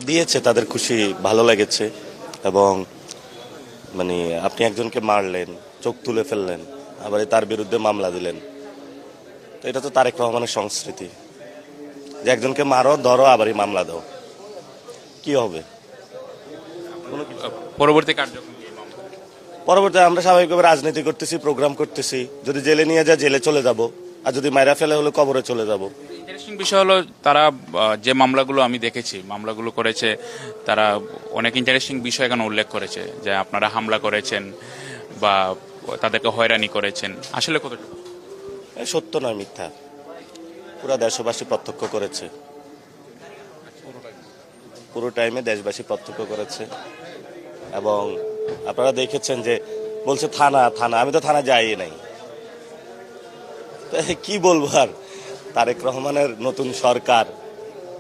দিয়েছে, তাদের খুশি, ভালো লেগেছে। এবং মানে আপনি একজনকে মারলেন, চোখ তুলে ফেললেন, আবার তার বিরুদ্ধে মামলা দিলেন, তো এটা তো তারেক রহমানের সংস্কৃতি যে একজনকে মারো, ধরো, আবারই মামলা দাও, কি হবে? পরবর্তী কার্যক্রম কি? পরবর্তী আমরা স্বাভাবিকভাবে রাজনীতি করতেছি, প্রোগ্রাম করতেছি। যদি জেলে নিয়ে যায় জেলে চলে যাব, আর যদি মাইরা ফেলে হলে কবরে চলে যাব। ইন্টারেস্টিং বিষয় হলো তারা যে মামলাগুলো আমি দেখেছি মামলাগুলো করেছে, তারা অনেক ইন্টারেস্টিং বিষয় এখানে উল্লেখ করেছে যে আপনারা হামলা করেছেন বা তাদেরকে হয়রানি করেছেন। আসলে কতটুকু সত্য নয়, মিথ্যা। পুরা দেশবাসী প্রত্যক্ষ করেছে, পুরো টাইমে দেশবাসী প্রত্যক্ষ করেছে। এবং আপনারা দেখেছেন যে বলছে থানা থানা, আমি তো থানা যাই নাই। কি বলবো আর, তারেক রহমানের নতুন সরকার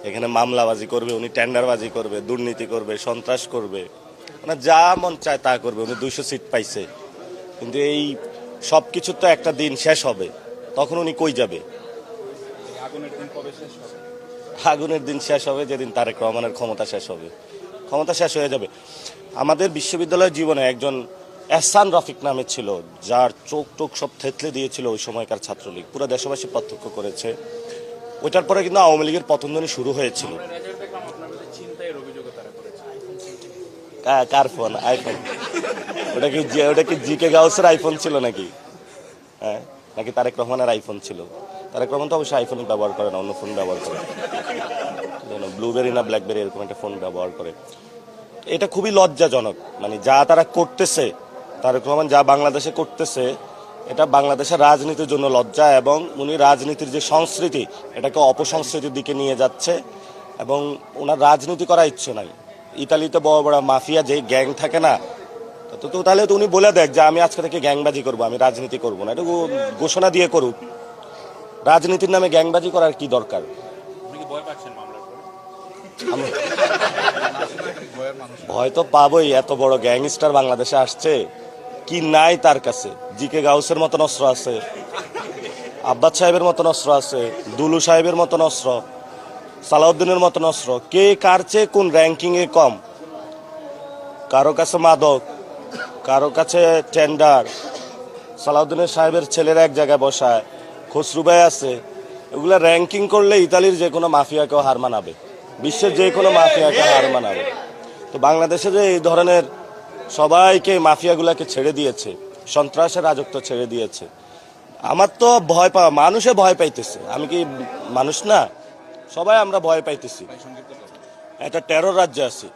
এখানে মামলাবাজি করবে, উনি টেন্ডারবাজি করবে, দুর্নীতি করবে, সন্ত্রাস করবে, মানে যা মন চায় তা করবে। উনি 200 সিট পাইছে, কিন্তু এই সব কিছু তো একটা দিন শেষ হবে, তখন উনি কই যাবে? আগুনের দিন শেষ হবে যেদিন তারেক রহমানের ক্ষমতা শেষ হবে, ক্ষমতা শেষ হয়ে যাবে। আমাদের বিশ্ববিদ্যালয়ের জীবনে একজন এহসান রফিক নামে ছিল, যার চোখ টোক সব থেতলে দিয়েছিল ওই সময়কার ছাত্রলীগ, পুরো দেশবাসী প্রত্যক্ষ করেছে। ওইটার পরে কিন্তু আওয়ামী লীগের পতনধ্বনি শুরু হয়েছিল। কার ফোন? আইফোন? ওটা কি জি.কে গাউসের আইফোন ছিল নাকি? হ্যাঁ, নাকি তারেক রহমানের আইফোন ছিল? তারেক রহমান তো অবশ্যই আইফোন ব্যবহার করে না, অন্য ফোন ব্যবহার করে, ব্লুবেরি না ব্ল্যাকবেরি এরকম একটা ফোন ব্যবহার করে। এটা খুবই লজ্জাজনক। মানে যা তারা করতেছে, তারেক রহমান যা বাংলাদেশে করতেছে, এটা বাংলাদেশের রাজনীতির জন্য লজ্জা। এবং উনি রাজনীতির যে সংস্কৃতি, এটাকে অপসংস্কৃতির দিকে নিয়ে যাচ্ছে। এবং ওনার রাজনীতি করার ইচ্ছে নাই। ইতালিতে বড় বড় মাফিয়া যে গ্যাং থাকে না, তো তাহলে তো উনি বলে দেখ যে আমি আজকে থেকে গ্যাংবাজি করবো, আমি রাজনীতি করবো না, এটা ঘোষণা দিয়ে করুক। রাজনীতির নামে গ্যাংবাজি করার কি দরকার? ভয় তো পাবোই, এত বড় গ্যাংস্টার বাংলাদেশে আসছে, কি নাই তার কাছে? জি.কে গাউসের মতন অস্ত্র আছে, আব্বাস সাহেবের মতন অস্ত্র আছে, দুলু সাহেবের মতন অস্ত্র, সালাউদ্দিনের মতন অস্ত্র। কে কার চেয়ে কোন র্যাঙ্কিং এ কম? কারো কাছে মাদক, কারো কাছে টেন্ডার। সালাউদ্দিনের সাহেবের ছেলেরা এক জায়গায় বসায়, খসরু ভাই আছে। এগুলা র্যাঙ্কিং করলে ইতালির যে কোনো মাফিয়াকেও হার মানাবে, বিশ্বের যে কোনো মাফিয়াকে হার মানাবে। তো বাংলাদেশে যে এই ধরনের সবাইকে, মাফিয়াগুলাকে ছেড়ে দিয়েছে, সন্ত্রাসের রাজত্ব ছেড়ে দিয়েছে, আমার তো ভয় পাওয়া, মানুষে ভয় পাইতেছে। আমি কি মানুষ না? সবাই আমরা ভয় পাইতেছি, একটা টেরর রাজ্যে আছি।